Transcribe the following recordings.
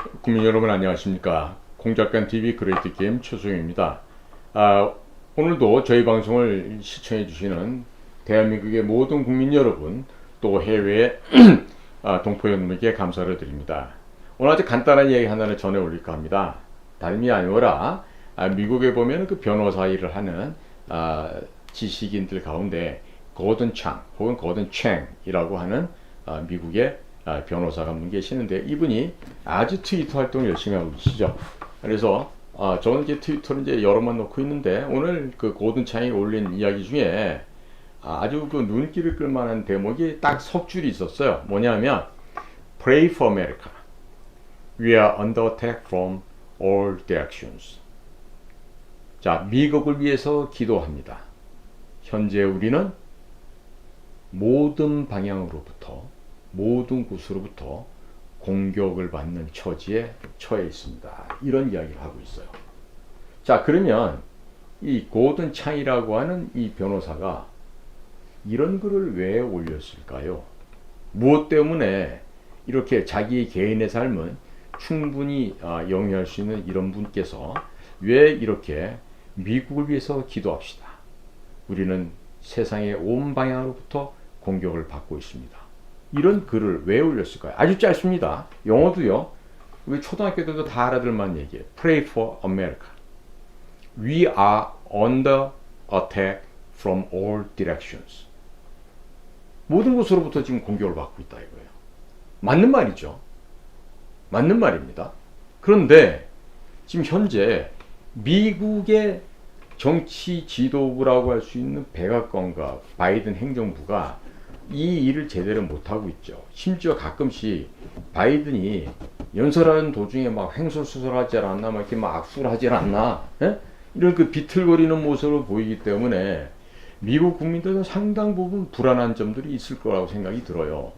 국민 여러분 안녕하십니까. 공작간TV 그레이트 게임 최소영입니다. 오늘도 저희 방송을 시청해 주시는 대한민국의 모든 국민 여러분, 또 해외 동포 여러분에게 감사를 드립니다. 오늘 아주 간단한 얘기 하나를 전해 올릴까 합니다. 다름이 아니라 미국에 보면 그 변호사 일을 하는 지식인들 가운데 고든 창 혹은 고든 챙이라고 하는 미국의 변호사가 한 분 계시는데, 이분이 아주 트위터 활동을 열심히 하고 계시죠. 그래서 저는 이제 트위터를 이제 여러 번 놓고 있는데, 오늘 그 고든 창이 올린 이야기 중에 아주 그 눈길을 끌만한 대목이 딱 석 줄이 있었어요. 뭐냐면 Pray for America. We are under attack from all directions. 자, 미국을 위해서 기도합니다. 현재 우리는 모든 방향으로부터, 모든 곳으로부터 공격을 받는 처지에 처해 있습니다. 이런 이야기를 하고 있어요. 자, 그러면 이 고든 창이라고 하는 이 변호사가 이런 글을 왜 올렸을까요? 무엇 때문에 이렇게 자기 개인의 삶은 충분히 영위할 수 있는 이런 분께서 왜 이렇게 미국을 위해서 기도합시다, 우리는 세상의 온 방향으로부터 공격을 받고 있습니다, 이런 글을 왜 올렸을까요? 아주 짧습니다. 영어도요, 우리 초등학교 때도 다 알아들 만한 얘기예요. Pray for America. We are under attack from all directions. 모든 곳으로부터 지금 공격을 받고 있다 이거예요. 맞는 말이죠. 맞는 말입니다. 그런데 지금 현재 미국의 정치 지도부라고 할 수 있는 백악관과 바이든 행정부가 이 일을 제대로 못하고 있죠. 심지어 가끔씩 바이든이 연설하는 도중에 막 횡설수설하지 않았나, 막 이렇게 막 악수를 하지 않았나, 이런 그 비틀거리는 모습을 보이기 때문에 미국 국민들은 상당 부분 불안한 점들이 있을 거라고 생각이 들어요.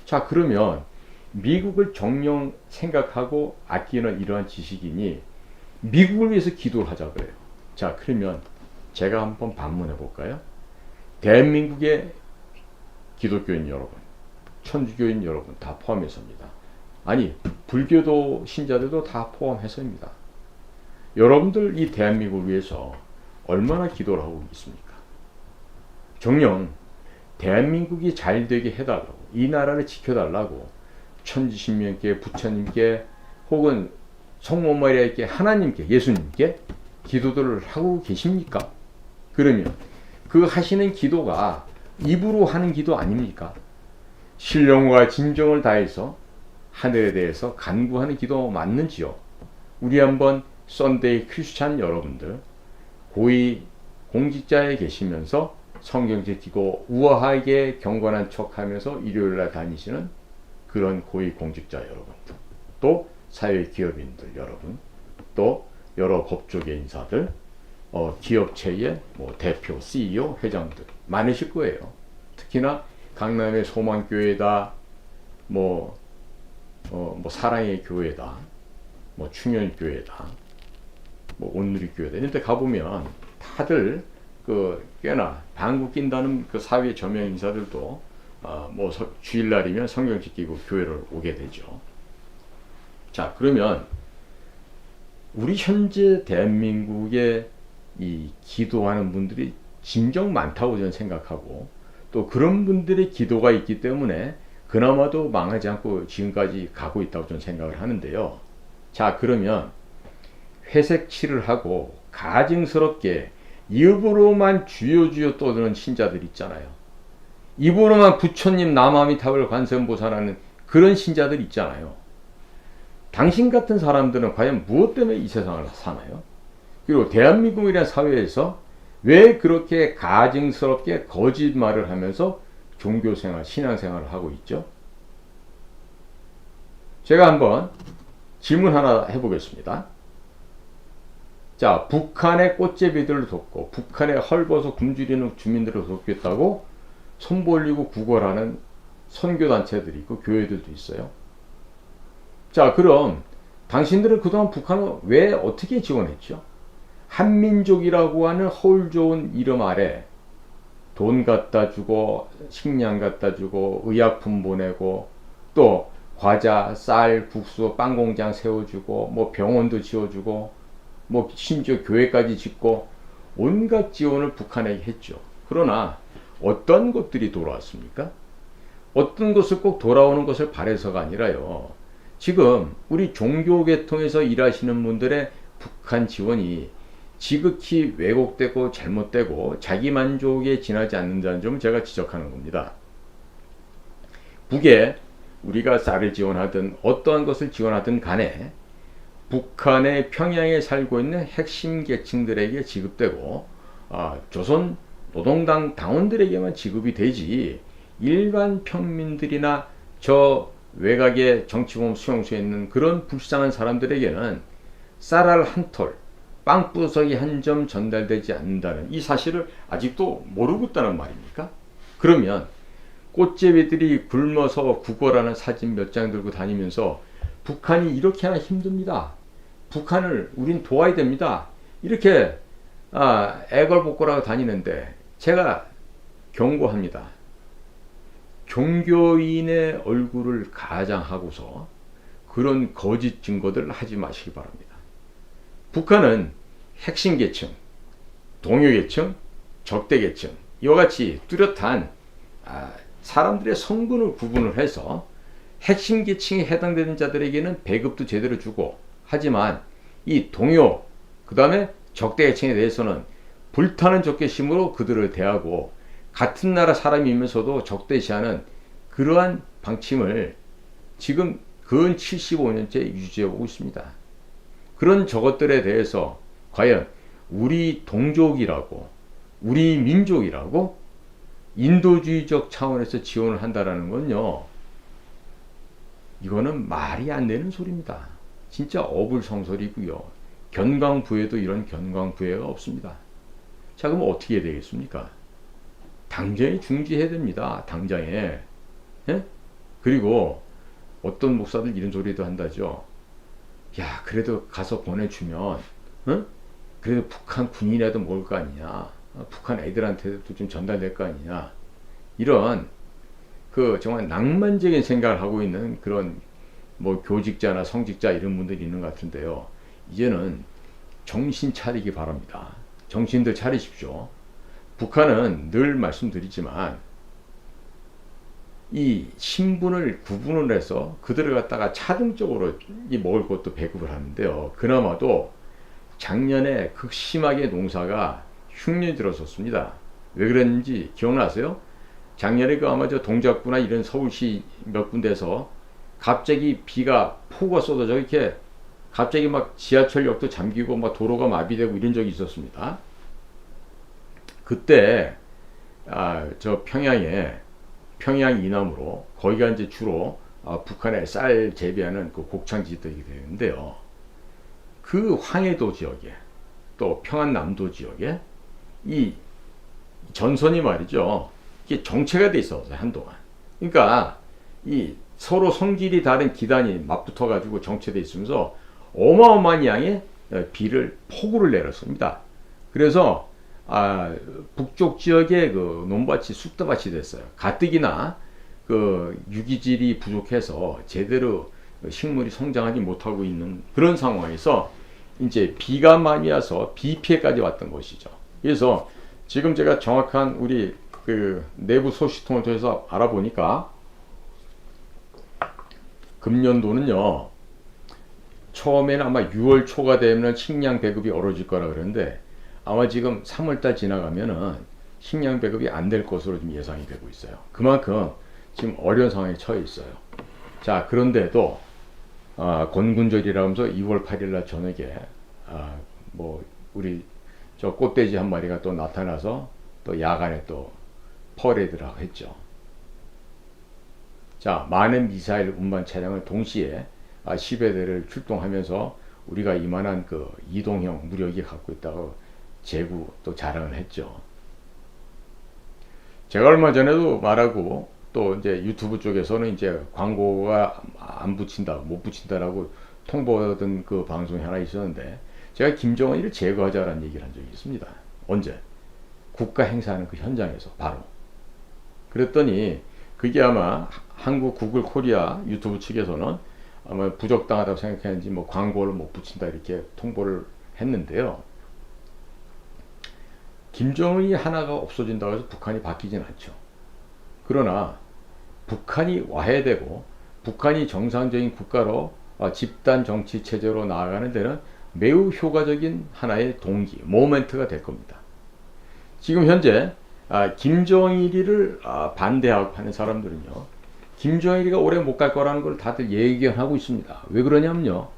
자, 그러면 미국을 정녕 생각하고 아끼는 이러한 지식인이 미국을 위해서 기도를 하자 그래요. 자, 그러면 제가 한번 반문해 볼까요? 대한민국의 기독교인 여러분, 천주교인 여러분 다 포함해서입니다. 아니, 불교도 신자들도 다 포함해서입니다. 여러분들 이 대한민국을 위해서 얼마나 기도를 하고 있습니까? 정녕 대한민국이 잘 되게 해달라고, 이 나라를 지켜달라고 천지신명께, 부처님께, 혹은 성모 마리아께, 하나님께, 예수님께 기도들을 하고 계십니까? 그러면 그 하시는 기도가 입으로 하는 기도 아닙니까? 신령과 진정을 다해서 하늘에 대해서 간구하는 기도 맞는지요? 우리 한번 썬데이 크리스찬 여러분들, 고위 공직자에 계시면서 성경 지키고 우아하게 경건한 척하면서 일요일날 다니시는 그런 고위 공직자 여러분들, 또 사회 기업인들 여러분, 또 여러 법조계 인사들, 기업체의 대표, CEO, 회장들 많으실 거예요. 특히나 강남의 소망교회다, 사랑의 교회다, 충현교회다, 온누리교회다, 이런 데 가보면 다들 꽤나 방구 낀다는 그 사회 저명 인사들도 주일날이면 성경 지키고 교회를 오게 되죠. 자, 그러면 우리 현재 대한민국에 이 기도하는 분들이 진정 많다고 저는 생각하고, 또 그런 분들의 기도가 있기 때문에 그나마도 망하지 않고 지금까지 가고 있다고 저는 생각을 하는데요. 자, 그러면 회색칠을 하고 가증스럽게 입으로만 주여 주여 떠드는 신자들 있잖아요. 입으로만 부처님 남아미타불 관세음보살하는 그런 신자들 있잖아요. 당신 같은 사람들은 과연 무엇 때문에 이 세상을 사나요? 그리고 대한민국이라는 사회에서 왜 그렇게 가증스럽게 거짓말을 하면서 종교생활, 신앙생활을 하고 있죠? 제가 한번 질문 하나 해보겠습니다. 자, 북한의 꽃제비들을 돕고 북한의 헐벗어 굶주리는 주민들을 돕겠다고 손 벌리고 구걸하는 선교단체들이 있고 교회들도 있어요. 자, 그럼 당신들은 그동안 북한을 왜 어떻게 지원했죠? 한민족이라고 하는 허울 좋은 이름 아래 돈 갖다 주고, 식량 갖다 주고, 의약품 보내고, 또 과자, 쌀, 국수, 빵 공장 세워주고 뭐 병원도 지어주고 뭐 심지어 교회까지 짓고 온갖 지원을 북한에게 했죠. 그러나 어떤 것들이 돌아왔습니까? 어떤 것을 꼭 돌아오는 것을 바래서가 아니라요. 지금 우리 종교계통에서 일하시는 분들의 북한 지원이 지극히 왜곡되고 잘못되고 자기 만족에 지나지 않는다는 점을 제가 지적하는 겁니다. 북에 우리가 쌀을 지원하든 어떠한 것을 지원하든 간에 북한의 평양에 살고 있는 핵심 계층들에게 지급되고 조선 노동당 당원들에게만 지급이 되지 일반 평민들이나 저 외곽의 정치범 수용소에 있는 그런 불쌍한 사람들에게는 쌀알 한 톨, 빵 부서기 한 점 전달되지 않는다는 이 사실을 아직도 모르고 있다는 말입니까? 그러면 꽃제비들이 굶어서 구걸하는 사진 몇 장 들고 다니면서 북한이 이렇게 하나 힘듭니다. 북한을 우린 도와야 됩니다. 이렇게 애걸복걸하고 다니는데 제가 경고합니다. 종교인의 얼굴을 가장하고서 그런 거짓 증거들을 하지 마시기 바랍니다. 북한은 핵심 계층, 동요 계층, 적대 계층 이와 같이 뚜렷한 사람들의 성분을 구분을 해서 핵심 계층에 해당되는 자들에게는 배급도 제대로 주고 하지만 이 동요 그 다음에 적대 계층에 대해서는 불타는 적개심으로 그들을 대하고 같은 나라 사람이면서도 적대시하는 그러한 방침을 지금 근 75년째 유지해오고 있습니다. 그런 저것들에 대해서 과연 우리 동족이라고 우리 민족이라고 인도주의적 차원에서 지원을 한다라는 건요, 이거는 말이 안 되는 소리입니다. 진짜 어불성설이고요. 견광부에도 이런 견광부회가 없습니다. 자, 그럼 어떻게 해야 되겠습니까? 당장에 중지해야 됩니다. 당장에. 예? 그리고 어떤 목사들 이런 소리도 한다죠. 야, 그래도 가서 보내주면 그래도 북한 군인이라도 먹을 거 아니냐. 북한 애들한테도 좀 전달될 거 아니냐. 이런 정말 낭만적인 생각을 하고 있는 그런 뭐 교직자나 성직자 이런 분들이 있는 것 같은데요. 이제는 정신 차리기 바랍니다. 정신들 차리십시오. 북한은 늘 말씀드리지만 이 신분을 구분을 해서 그들을 갖다가 차등적으로 이 먹을 것도 배급을 하는데요. 그나마도 작년에 극심하게 농사가 흉년이 들었었습니다. 왜 그랬는지 기억나세요? 작년에 아마 저 동작구나 이런 서울시 몇 군데서 갑자기 비가 폭우가 쏟아져 이렇게 갑자기 막 지하철역도 잠기고 막 도로가 마비되고 이런 적이 있었습니다. 그때 저 평양 이남으로 거기가 이제 주로 북한의 쌀 재배하는 그 곡창지들이 되는데요. 그 황해도 지역에 또 평안남도 지역에 이 전선이 말이죠. 이게 정체가 돼 있었어요, 한동안. 그러니까 이 서로 성질이 다른 기단이 맞붙어 가지고 정체돼 있으면서 어마어마한 양의 비를 폭우를 내렸습니다. 그래서 북쪽 지역의 그 논밭이 쑥대밭이 됐어요. 가뜩이나 그 유기질이 부족해서 제대로 식물이 성장하지 못하고 있는 그런 상황에서 이제 비가 많이 와서 비 피해까지 왔던 것이죠. 그래서 지금 제가 정확한 우리 그 내부 소식통을 통해서 알아보니까 금년도는요, 처음에는 아마 6월 초가 되면 식량 배급이 어려질 거라 그러는데 아마 지금 3월달 지나가면은 식량 배급이 안 될 것으로 좀 예상이 되고 있어요. 그만큼 지금 어려운 상황에 처해 있어요. 자, 그런데도 건군절이라 하면서 2월 8일날 저녁에 뭐 우리 저 꽃돼지 한 마리가 또 나타나서 또 야간에 또 퍼레이드를 했죠. 자, 많은 미사일 운반 차량을 동시에 10여 대를 출동하면서 우리가 이만한 그 이동형 무력이 갖고 있다고 제구 또 자랑을 했죠. 제가 얼마 전에도 말하고 또 이제 유튜브 쪽에서는 이제 광고가 안 붙인다, 못 붙인다라고 통보하던 그 방송이 하나 있었는데 제가 김정은이를 제거하자라는 얘기를 한 적이 있습니다. 언제? 국가 행사하는 그 현장에서 바로. 그랬더니 그게 아마 한국 구글 코리아 유튜브 측에서는 아마 부적당하다고 생각했는지 뭐 광고를 못 붙인다 이렇게 통보를 했는데요. 김정은이 하나가 없어진다고 해서 북한이 바뀌진 않죠. 그러나 북한이 와해되고 북한이 정상적인 국가로 집단 정치 체제로 나아가는 데는 매우 효과적인 하나의 동기, 모멘트가 될 겁니다. 지금 현재 김정일이를 반대하고 하는 사람들은요, 김정일이가 오래 못 갈 거라는 걸 다들 예견하고 있습니다. 왜 그러냐면요,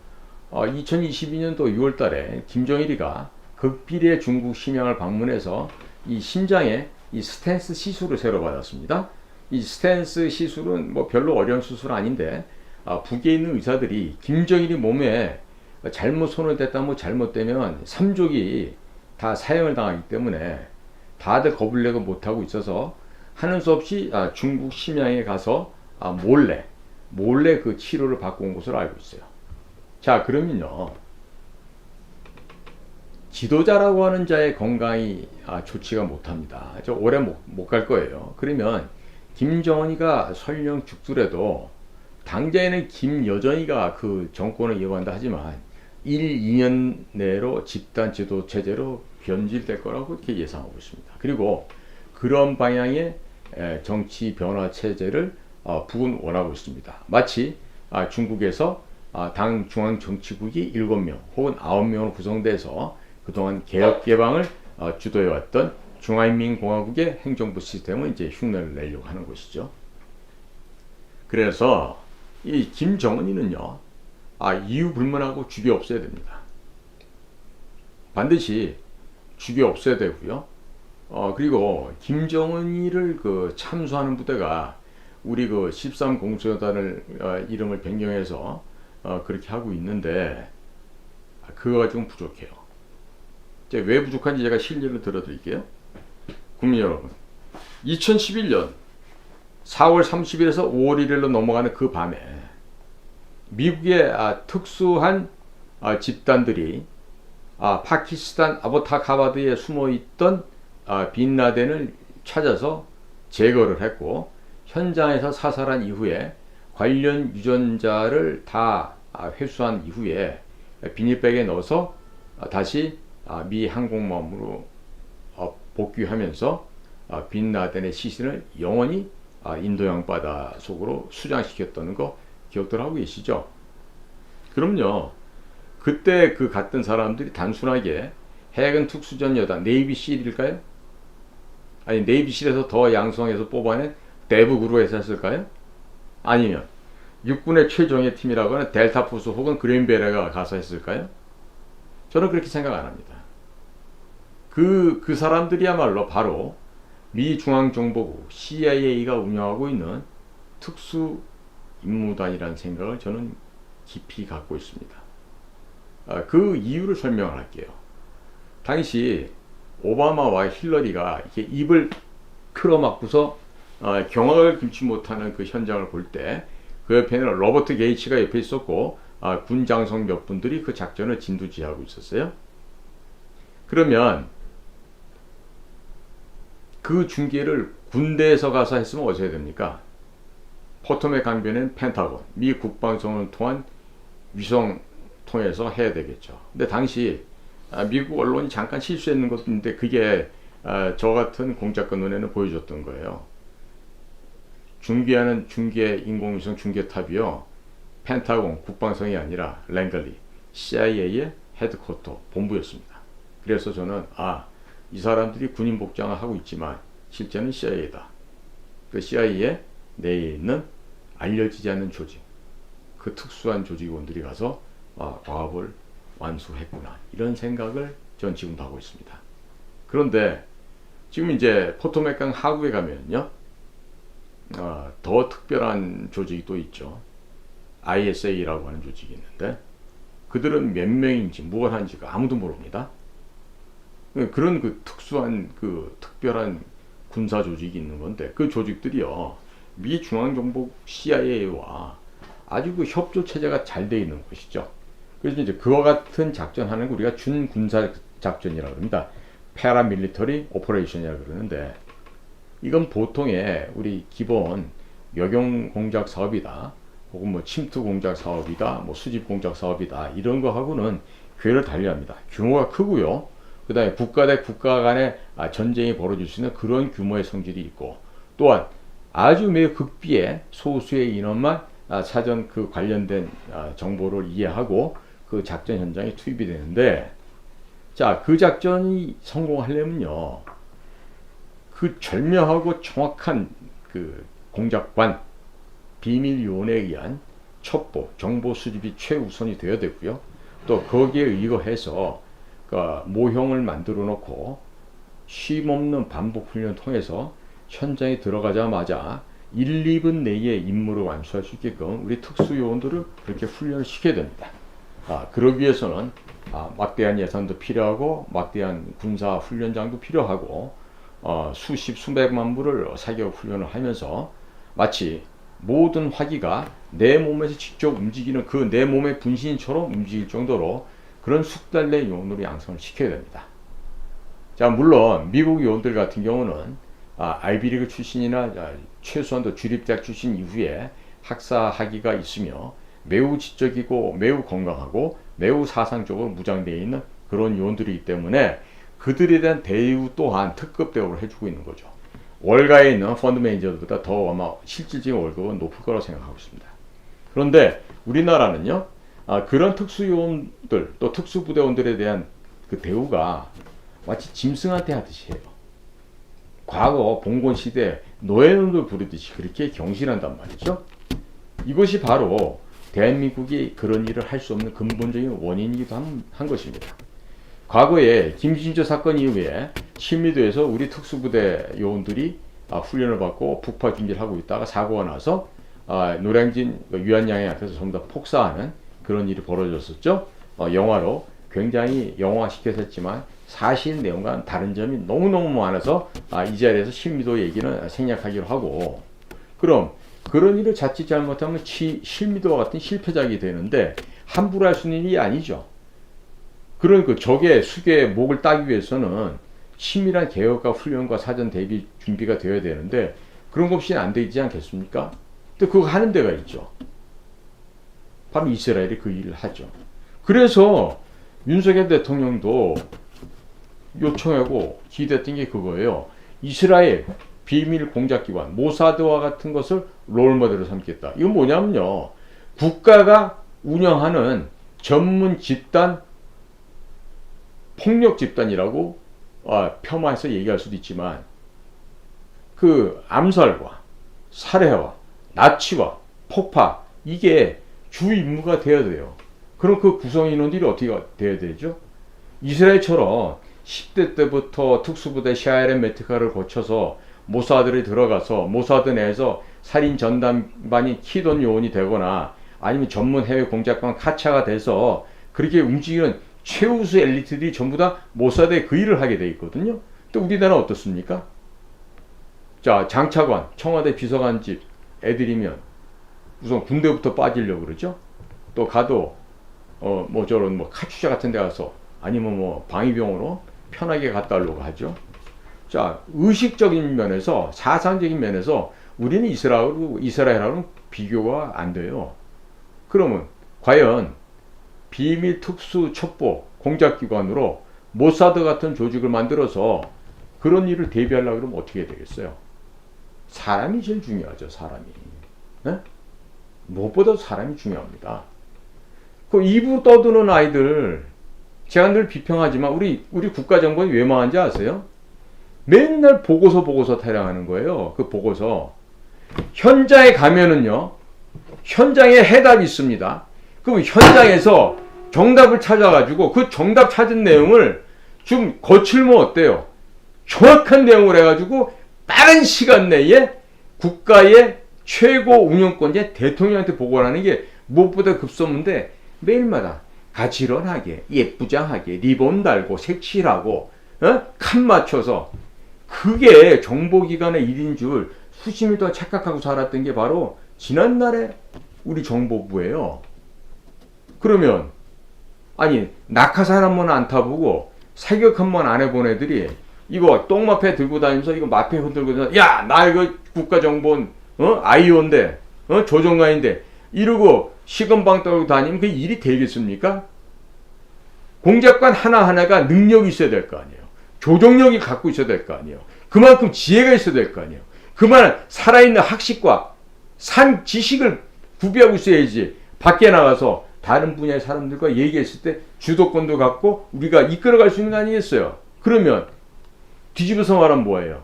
2022년도 6월 달에 김정일이가 극비리의 중국 심양을 방문해서 이 심장에 이 스텐스 시술을 새로 받았습니다. 이 스텐스 시술은 뭐 별로 어려운 수술 아닌데, 북에 있는 의사들이 김정일이 몸에 잘못 손을 댔다 뭐 잘못되면 3족이 다 사형을 당하기 때문에 다들 겁을 내고 못하고 있어서 하는 수 없이 중국 심양에 가서 몰래 그 치료를 받고 온 것으로 알고 있어요. 자, 그러면요, 지도자라고 하는 자의 건강이 좋지가 못합니다. 저 오래 못 갈 거예요. 그러면 김정은이가 설령 죽더라도 당장에는 김여정이가 그 정권을 이어간다 하지만 1, 2년 내로 집단 지도 체제로 변질될 거라고 이렇게 예상하고 있습니다. 그리고 그런 방향의 정치 변화 체제를 북은 원하고 있습니다. 마치 중국에서 당 중앙 정치국이 7명 혹은 9명으로 구성돼서 그동안 개혁 개방을 주도해왔던 중화인민공화국의 행정부 시스템을 이제 흉내를 내려고 하는 것이죠. 그래서 이 김정은이는요, 이유 불문하고 죽이 없어야 됩니다. 반드시 죽이 없어야 되고요. 그리고 김정은이를 그 참수하는 부대가 우리 그 13공수여단을 이름을 변경해서 그렇게 하고 있는데 그거가 좀 부족해요. 왜 부족한지 제가 실례를 들어드릴게요. 국민 여러분, 2011년 4월 30일에서 5월 1일로 넘어가는 그 밤에 미국의 특수한 집단들이 파키스탄 아보타카바드에 숨어있던 빈라덴을 찾아서 제거를 했고, 현장에서 사살한 이후에 관련 유전자를 다 회수한 이후에 비닐백에 넣어서 다시 미 항공모함으로 복귀하면서 빈라덴의 시신을 영원히 인도 양바다 속으로 수장시켰다는 거 기억들 하고 계시죠? 그럼요, 그때 그 갔던 사람들이 단순하게 해군 특수전 여단 네이비실일까요? 아니, 네이비실에서 더 양성해서 뽑아낸 대북으로 했을까요? 아니면 육군의 최정예 팀이라고 하는 델타포스 혹은 그린베레가 가서 했을까요? 저는 그렇게 생각 안 합니다. 그 사람들이야말로 바로 미 중앙정보국 CIA가 운영하고 있는 특수임무단이라는 생각을 저는 깊이 갖고 있습니다. 그 이유를 설명을 할게요. 당시 오바마와 힐러리가 이렇게 입을 틀어막고서 경악을 금치 못하는 그 현장을 볼 때 그 옆에는 로버트 게이츠가 옆에 있었고 군 장성 몇 분들이 그 작전을 진두지휘하고 있었어요. 그러면 그 중계를 군대에서 가서 했으면 어떻게 됩니까? 포토맥 강변엔 펜타곤, 미 국방성을 통한 위성 통해서 해야 되겠죠. 근데 당시 미국 언론이 잠깐 실수했는 것도 있는데 그게 저 같은 공작가 눈에는 보여줬던 거예요. 중계하는 중계 인공위성 중계탑이요, 펜타곤 국방성이 아니라 랭글리 CIA의 헤드쿼터 본부였습니다. 그래서 저는 이 사람들이 군인 복장을 하고 있지만 실제는 CIA다. 그 CIA 내에 있는 알려지지 않는 조직, 그 특수한 조직원들이 가서 과업을 완수했구나, 이런 생각을 전 지금도 하고 있습니다. 그런데 지금 이제 포토맥강 하구에 가면요, 더 특별한 조직이 또 있죠. ISA라고 하는 조직이 있는데 그들은 몇 명인지 무엇 하는지 아무도 모릅니다. 그런 그 특수한 그 특별한 군사 조직이 있는 건데 그 조직들이요, 미 중앙정보국 CIA와 아주 그 협조 체제가 잘 돼 있는 것이죠. 그래서 이제 그와 같은 작전하는 거 우리가 준군사 작전이라고 합니다. 패러밀리터리 오퍼레이션이라고 그러는데 이건 보통의 우리 기본 역용 공작 사업이다, 혹은 뭐 침투 공작 사업이다, 뭐 수집 공작 사업이다, 이런 거하고는 궤를 달리합니다. 규모가 크고요. 그 다음에 국가 대 국가 간의 전쟁이 벌어질 수 있는 그런 규모의 성질이 있고, 또한 아주 매우 극비의 소수의 인원만 사전 그 관련된 정보를 이해하고 그 작전 현장에 투입이 되는데, 자, 그 작전이 성공하려면요, 그 절묘하고 정확한 그 공작관, 비밀 요원에 의한 첩보, 정보 수집이 최우선이 되어야 되고요. 또 거기에 의거해서 그 모형을 만들어 놓고 쉼없는 반복 훈련을 통해서 현장에 들어가자마자 1, 2분 내에 임무를 완수할 수 있게끔 우리 특수요원들을 그렇게 훈련을 시켜야 됩니다. 그러기 위해서는 막대한 예산도 필요하고 막대한 군사 훈련장도 필요하고 수십 수백만 불을 사격 훈련을 하면서 마치 모든 화기가 내 몸에서 직접 움직이는 그 내 몸의 분신처럼 움직일 정도로 그런 숙달된 요원으로 양성을 시켜야 됩니다. 자, 물론 미국 요원들 같은 경우는 아이비리그 출신이나 최소한도 주립대학 출신 이후에 학사 학위가 있으며 매우 지적이고 매우 건강하고 매우 사상적으로 무장되어 있는 그런 요원들이기 때문에 그들에 대한 대우 또한 특급 대우를 해주고 있는 거죠. 월가에 있는 펀드 매니저들보다 더 아마 실질적인 월급은 높을 거라고 생각하고 있습니다. 그런데 우리나라는요, 그런 특수요원들 또 특수부대원들에 대한 그 대우가 마치 짐승한테 하듯이 해요. 과거 봉건 시대 노예놈들 부르듯이 그렇게 경신한단 말이죠. 이것이 바로 대한민국이 그런 일을 할 수 없는 근본적인 원인이기도 한 것입니다. 과거에 김진조 사건 이후에 신미도에서 우리 특수부대 요원들이 훈련을 받고 북파 준비를 하고 있다가 사고가 나서 노량진 유한양에 앞에서 전부 다 폭사하는 그런 일이 벌어졌었죠. 영화로 굉장히 영화화시켜서 했지만 사실 내용과는 다른 점이 너무너무 많아서 이 자리에서 신미도 얘기는 생략하기로 하고, 그럼 그런 일을 자칫 잘못하면 신미도와 같은 실패작이 되는데 함부로 할 수 있는 일이 아니죠. 그런 그 적의 수계의 목을 따기 위해서는 치밀한 개혁과 훈련과 사전 대비 준비가 되어야 되는데 그런 거 없이는 안 되지 않겠습니까? 근데 그거 하는 데가 있죠. 바로 이스라엘이 그 일을 하죠. 그래서 윤석열 대통령도 요청하고 기대했던 게 그거예요. 이스라엘 비밀 공작기관 모사드와 같은 것을 롤모델로 삼겠다. 이건 뭐냐면요, 국가가 운영하는 전문 집단, 폭력 집단이라고 폄하해서 얘기할 수도 있지만 그 암살과 살해와 나치와 폭파, 이게 주 임무가 되어야 돼요. 그럼 그 구성 인원들이 어떻게 돼야 되죠? 이스라엘처럼 10대 때부터 특수부대 샤헬 메트카를 거쳐서 모사드를 들어가서 모사드 내에서 살인 전담반이 키던 요원이 되거나 아니면 전문 해외 공작관 카차가 돼서 그렇게 움직이는 최우수 엘리트들이 전부 다 모사드에 그 일을 하게 돼 있거든요. 또 우리나라는 어떻습니까? 자, 장차관, 청와대 비서관집 애들이면 우선 군대부터 빠지려고 그러죠. 또 가도 뭐 저런 뭐 카투샤 같은 데 가서 아니면 뭐 방위병으로 편하게 갔다 오려고 하죠. 자, 의식적인 면에서 사상적인 면에서 우리는 이스라엘하고는 비교가 안 돼요. 그러면 과연 비밀 특수 첩보 공작기관으로 모사드 같은 조직을 만들어서 그런 일을 대비하려고 그러면 어떻게 해야 되겠어요? 사람이 제일 중요하죠. 사람이. 네? 무엇보다도 사람이 중요합니다. 그 입으로 떠드는 아이들 제가 늘 비평하지만 우리 국가정보원이 왜 망한지 아세요? 맨날 보고서 타령하는 거예요. 그 보고서. 현장에 가면은요, 현장에 해답이 있습니다. 그럼 현장에서 정답을 찾아가지고 그 정답 찾은 내용을 좀 거칠면 어때요? 정확한 내용을 해가지고 빠른 시간 내에 국가의 최고 운영권자 대통령한테 보고를 하는 게 무엇보다 급선무인데 매일마다 가지런하게 예쁘장하게 리본 달고 색칠하고 칸 맞춰서, 그게 정보기관의 일인 줄 수십 년 동안 착각하고 살았던 게 바로 지난날의 우리 정보부예요. 그러면 아니 낙하산 한 번 안 타보고 사격 한 번 안 해본 애들이 이거 똥마패 들고 다니면서 이거 마패 흔들고 다니면서 야, 나 이거 국가정보원 아이오인데, 조종관인데, 이러고 시건방 떨고 다니면 그 일이 되겠습니까? 공작관 하나하나가 능력이 있어야 될 거 아니에요. 조종력이 갖고 있어야 될 거 아니에요. 그만큼 지혜가 있어야 될 거 아니에요. 그만한 살아있는 학식과 산 지식을 구비하고 있어야지 밖에 나가서 다른 분야의 사람들과 얘기했을 때 주도권도 갖고 우리가 이끌어갈 수 있는 거 아니겠어요? 그러면 뒤집어서 말하면 뭐예요?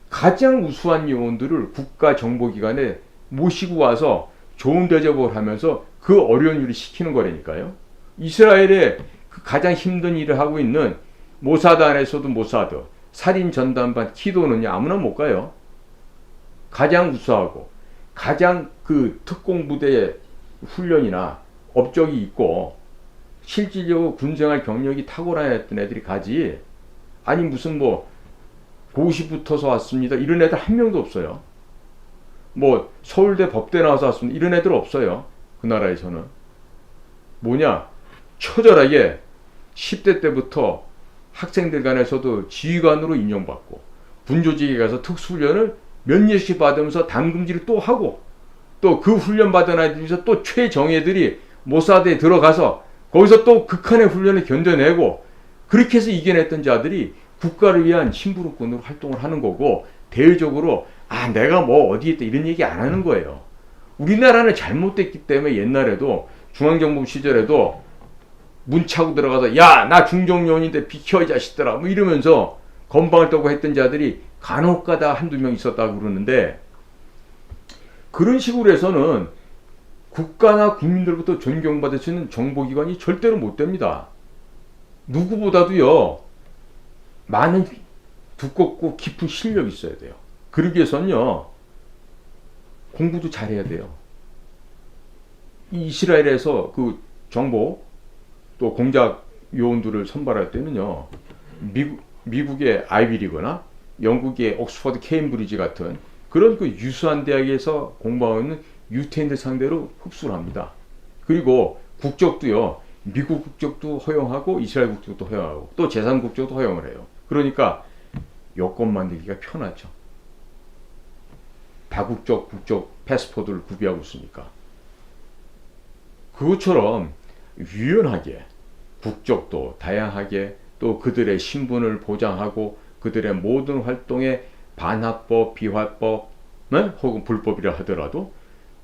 가장 우수한 요원들을 국가정보기관에 모시고 와서 좋은 대접을 하면서 그 어려운 일을 시키는 거라니까요. 이스라엘의 그 가장 힘든 일을 하고 있는 모사드 안에서도 모사드, 살인 전담반 키도는요, 아무나 못 가요. 가장 우수하고 가장 그 특공부대의 훈련이나 업적이 있고 실질적으로 군생활 경력이 탁월한 애들이 가지. 아니 무슨 뭐 고시 붙어서 왔습니다 이런 애들 한 명도 없어요. 뭐 서울대 법대 나와서 왔습니다 이런 애들 없어요. 그 나라에서는 뭐냐, 처절하게 10대 때부터 학생들 간에서도 지휘관으로 임용받고 군조직에 가서 특수훈련을 몇 년씩 받으면서 담금질을 또 하고 또 그 훈련 받은 아이들에서 또 최정예들이 모사드에 들어가서 거기서 또 극한의 훈련을 견뎌내고 그렇게 해서 이겨냈던 자들이 국가를 위한 심부름꾼으로 활동을 하는 거고, 대외적으로 내가 뭐 어디에 있다 이런 얘기 안 하는 거예요. 우리나라는 잘못됐기 때문에 옛날에도 중앙정부 시절에도 문 차고 들어가서 야, 나 중정요원인데 비켜 이 자식들아 뭐 이러면서 건방을 떠고 했던 자들이 간혹가다 한두 명 있었다고 그러는데, 그런 식으로 해서는 국가나 국민들부터 존경받을 수 있는 정보기관이 절대로 못 됩니다. 누구보다도요, 많은 두껍고 깊은 실력이 있어야 돼요. 그러기 위해서는요, 공부도 잘해야 돼요. 이 이스라엘에서 그 정보 또 공작 요원들을 선발할 때는요, 미국의 아이비리거나 영국의 옥스퍼드 케임브리지 같은 그런 그 유수한 대학에서 공부하고 있는 유태인들 상대로 흡수를 합니다. 그리고 국적도요, 미국 국적도 허용하고 이스라엘 국적도 허용하고 또 제3국적도 허용을 해요. 그러니까 여권 만들기가 편하죠. 다국적 국적 패스포드를 구비하고 있으니까. 그것처럼 유연하게 국적도 다양하게 또 그들의 신분을 보장하고 그들의 모든 활동에 반합법, 비합법 혹은 불법이라 하더라도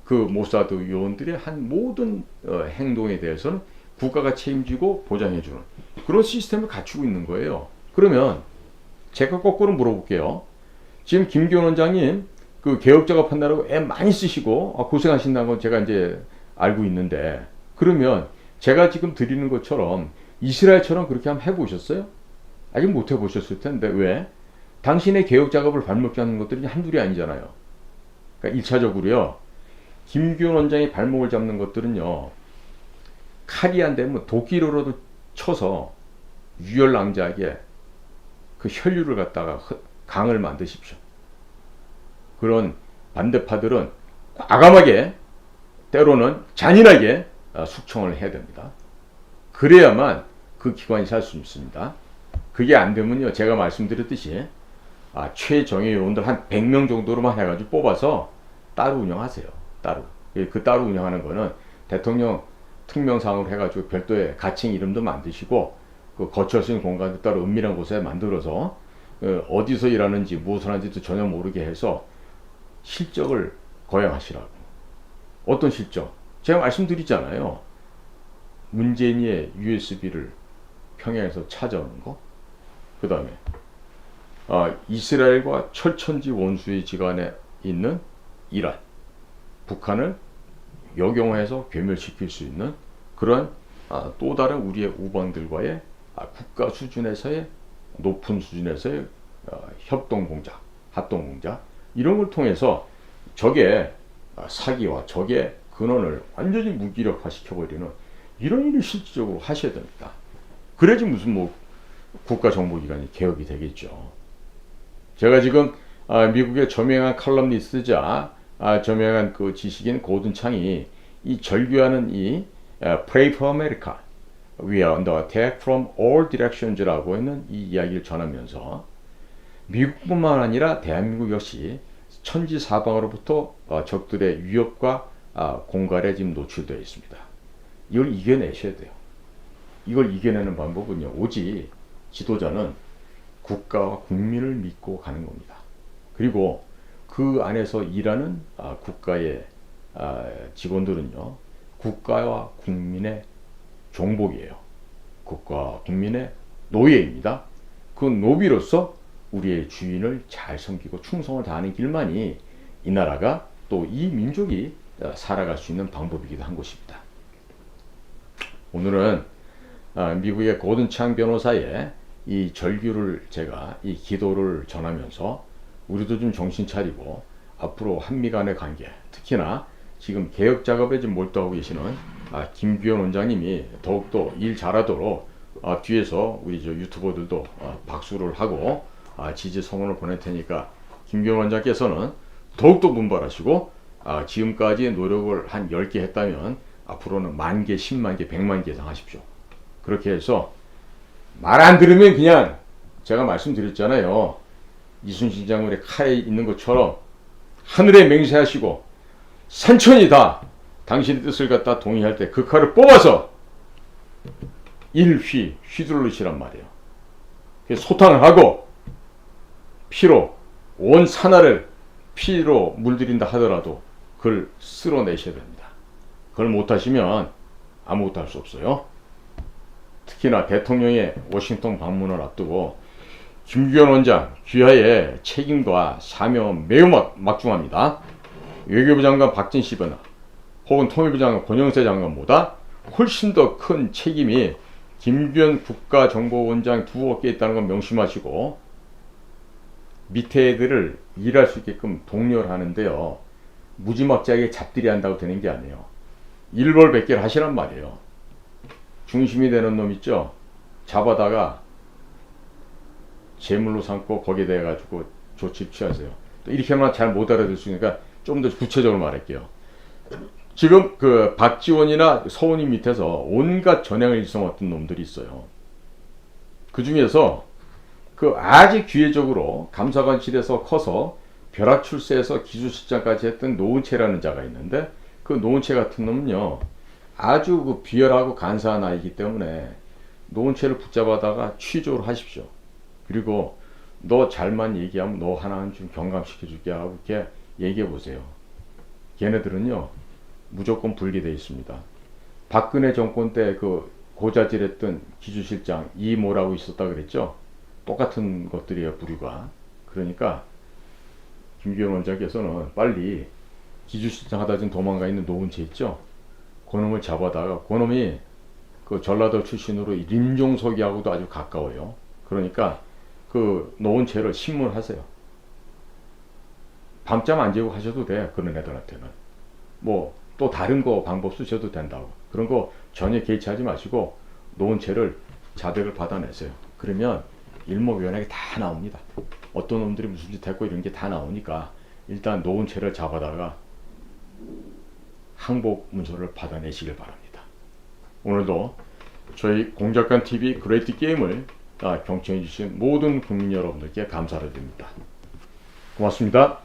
그 모사드 요원들의 한 모든 행동에 대해서는 국가가 책임지고 보장해주는 그런 시스템을 갖추고 있는 거예요. 그러면 제가 거꾸로 물어볼게요. 지금 김기현 원장님 그 개혁 작업한다고 애 많이 쓰시고 고생하신다는 건 제가 이제 알고 있는데, 그러면 제가 지금 드리는 것처럼 이스라엘처럼 그렇게 한번 해보셨어요? 아직 못 해보셨을 텐데 왜? 당신의 개혁 작업을 발목 잡는 것들이 한둘이 아니잖아요. 그러니까 1차적으로요. 김기현 원장이 발목을 잡는 것들은요, 칼이 안 되면 도끼로라도 쳐서 유혈낭자하게 그 혈류를 갖다가 강을 만드십시오. 그런 반대파들은 과감하게 때로는 잔인하게 숙청을 해야 됩니다. 그래야만 그 기관이 살 수 있습니다. 그게 안 되면요, 제가 말씀드렸듯이 최정예 요원들 한 100명 정도로만 해가지고 뽑아서 따로 운영하세요. 따로. 그 따로 운영하는 거는 대통령 특명상으로 해가지고 별도의 가칭 이름도 만드시고 그 거처할 수 있는 공간도 따로 은밀한 곳에 만들어서 어디서 일하는지 무엇을 하는지도 전혀 모르게 해서 실적을 거행하시라고. 어떤 실적? 제가 말씀드리잖아요. 문재인의 USB를 평양에서 찾아오는 거. 그 다음에 이스라엘과 철천지 원수의 지간에 있는 이란, 북한을 역용해서 괴멸시킬 수 있는 그런 또 다른 우리의 우방들과의 국가 수준에서의 높은 수준에서의 협동공작, 합동공작 이런 걸 통해서 적의 사기와 적의 근원을 완전히 무기력화 시켜버리는 이런 일을 실질적으로 하셔야 됩니다. 그래야지 무슨 뭐 국가정보기관이 개혁이 되겠죠. 제가 지금 미국의 저명한 칼럼니스트자 저명한 그 지식인 고든 창이 이 절규하는 이 Pray for America, We are under attack from all directions라고 했는 이 이야기를 전하면서 미국뿐만 아니라 대한민국 역시 천지사방으로부터 적들의 위협과 공갈에 지금 노출되어 있습니다. 이걸 이겨내셔야 돼요. 이걸 이겨내는 방법은요, 오직 지도자는 국가와 국민을 믿고 가는 겁니다. 그리고 그 안에서 일하는 국가의 직원들은요, 국가와 국민의 종복이에요. 국가와 국민의 노예입니다. 그 노비로서 우리의 주인을 잘 섬기고 충성을 다하는 길만이 이 나라가 또 이 민족이 살아갈 수 있는 방법이기도 한 것입니다. 오늘은 미국의 고든 창 변호사의 이 절규를 제가 이 기도를 전하면서 우리도 좀 정신 차리고 앞으로 한미 간의 관계, 특히나 지금 개혁 작업에 좀 몰두하고 계시는 김규현 원장님이 더욱더 일 잘하도록 뒤에서 우리 저 유튜버들도 박수를 하고 지지 성원을 보낼 테니까 김규현 원장께서는 더욱더 분발하시고 지금까지 노력을 한 10개 했다면 앞으로는 10,000개, 100,000개, 1,000,000개 이상 하십시오. 그렇게 해서 말 안 들으면 그냥 제가 말씀드렸잖아요. 이순신 장군의 칼에 있는 것처럼 하늘에 맹세하시고 산천이 다 당신의 뜻을 갖다 동의할 때 그 칼을 뽑아서 휘두르시란 말이에요. 소탕을 하고 피로 온 산하를 피로 물들인다 하더라도 그걸 쓸어내셔야 됩니다. 그걸 못하시면 아무것도 할 수 없어요. 특히나 대통령의 워싱턴 방문을 앞두고 김규현 원장 귀하의 책임과 사명은 매우 막중합니다. 외교부 장관 박진식이나 혹은 통일부 장관 권영세 장관보다 훨씬 더 큰 책임이 김규현 국가정보원장 두 어깨에 있다는 건 명심하시고 밑에 애들을 일할 수 있게끔 독려를 하는데요, 무지막지하게 잡들이 한다고 되는 게 아니에요. 일벌백계를 하시란 말이에요. 중심이 되는 놈 있죠? 잡아다가 제물로 삼고 거기에 대해 가지고 조치 취하세요. 또 이렇게만 잘 못 알아들 수 있으니까 좀 더 구체적으로 말할게요. 지금 그 박지원이나 서훈이 밑에서 온갖 전향을 일성했던 놈들이 있어요. 그 중에서 그 아주 기회적으로 감사관실에서 커서 벼락 출세해서 기술실장까지 했던 노은채라는 자가 있는데, 그 노은채 같은 놈은요, 아주 그 비열하고 간사한 아이기 때문에 노은채를 붙잡아다가 취조를 하십시오. 그리고 너 잘만 얘기하면 너 하나는 좀 경감시켜줄게 하고 이렇게 얘기해 보세요. 걔네들은요 무조건 분리되어 있습니다. 박근혜 정권 때 그 고자질했던 기주실장 이모라고 있었다 그랬죠. 똑같은 것들이에요, 부류가. 그러니까 김규현 원장께서는 빨리 기주실장 하다 지금 도망가 있는 노은채 있죠. 그놈을 잡아다가, 그놈이 그 전라도 출신으로 림종석이하고도 아주 가까워요. 그러니까 그 노은채를 신문하세요. 밤잠 안 재고 하셔도 돼. 그런 애들한테는 뭐 또 다른 거 방법 쓰셔도 된다고. 그런 거 전혀 개의치하지 마시고 노은채를 자백을 받아내세요. 그러면 일목요연하게 다 나옵니다. 어떤 놈들이 무슨 짓 했고 이런 게 다 나오니까 일단 노은채를 잡아다가 항복 문서를 받아내시길 바랍니다. 오늘도 저희 공작관TV 그레이트 게임을 경청해 주신 모든 국민 여러분들께 감사를 드립니다. 고맙습니다.